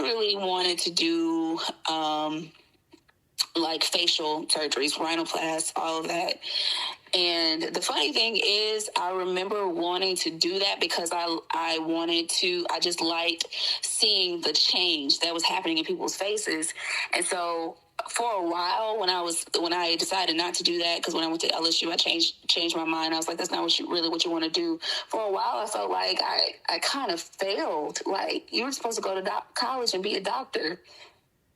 really wanted to do like facial surgeries, rhinoplasty, all of that. And the funny thing is, I remember wanting to do that because I just liked seeing the change that was happening in people's faces. And so for a while, when I decided not to do that, because when I went to LSU, I changed my mind. I was like, that's not what you want to do. For a while, I felt like I kind of failed. Like, you were supposed to go to college and be a doctor.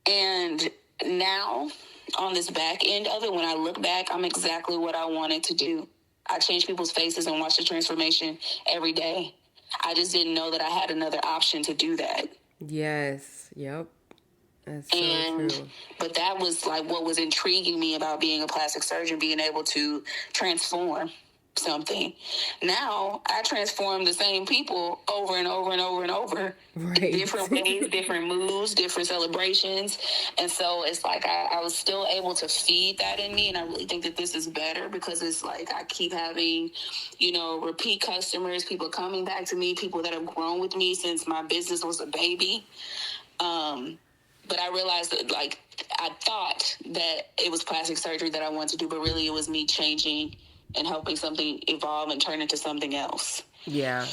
And now, on this back end of it, when I look back, I'm exactly what I wanted to do. I change people's faces and watch the transformation every day. I just didn't know that I had another option to do that. Yes. Yep. That's so true. But that was like what was intriguing me about being a plastic surgeon, being able to transform something. Now I transform the same people over and over and over and over. Right. Different ways, different moods, different celebrations. And so it's like I was still able to feed that in me. And I really think that this is better because it's like I keep having, repeat customers, people coming back to me, people that have grown with me since my business was a baby. But I realized that, like, I thought that it was plastic surgery that I wanted to do, but really it was me changing and helping something evolve and turn into something else. Yeah.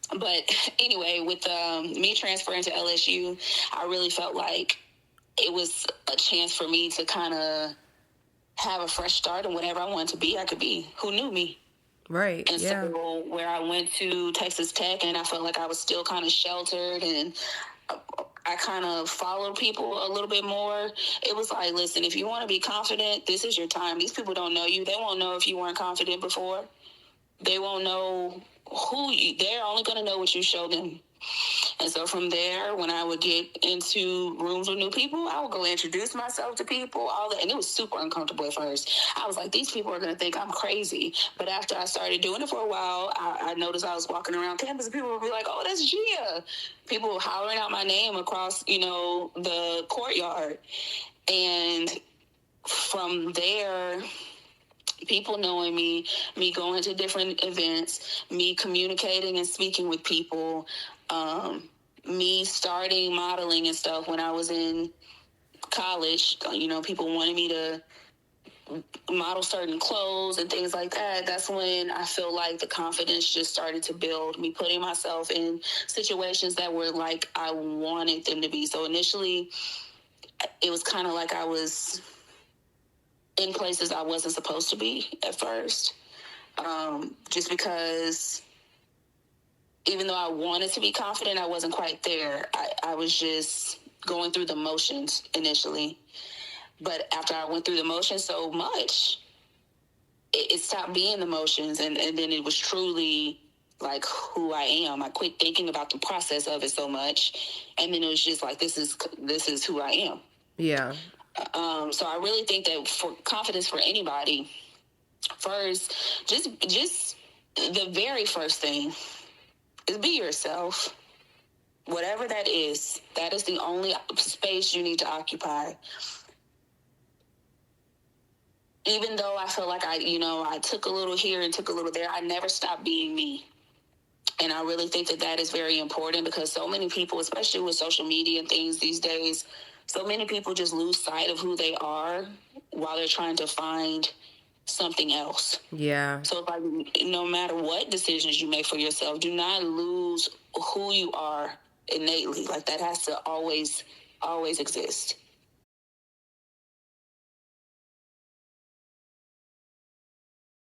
But anyway, with me transferring to LSU, I really felt like it was a chance for me to kind of have a fresh start, and whatever I wanted to be, I could be. Who knew me? Right. And so where I went to Texas Tech, and I felt like I was still kind of sheltered, and I kind of followed people a little bit more. It was like, listen, if you want to be confident, this is your time. These people don't know you. They won't know if you weren't confident before. They won't know they're only going to know what you show them. And so from there, when I would get into rooms with new people, I would go introduce myself to people, all that. And it was super uncomfortable at first. I was like, these people are going to think I'm crazy. But after I started doing it for a while, I noticed I was walking around campus and people would be like, oh, that's Gia. People were hollering out my name across, the courtyard. And from there, people knowing me going to different events, me communicating and speaking with people, me starting modeling and stuff when I was in college, people wanted me to model certain clothes and things like that. That's when I feel like the confidence just started to build, me putting myself in situations that were like I wanted them to be. So initially, it was kind of like I was in places I wasn't supposed to be at first, just because even though I wanted to be confident, I wasn't quite there. I was just going through the motions initially. But after I went through the motions so much, it stopped being the motions. And then it was truly like who I am. I quit thinking about the process of it so much. And then it was just like, this is who I am. Yeah. So I really think that for confidence for anybody, first, just the very first thing is be yourself. Whatever that is the only space you need to occupy. Even though I feel like I took a little here and took a little there, I never stopped being me. And I really think that is very important because so many people, especially with social media and things these days, so many people just lose sight of who they are while they're trying to find something else. Yeah. So like, no matter what decisions you make for yourself, do not lose who you are innately. Like that has to always exist.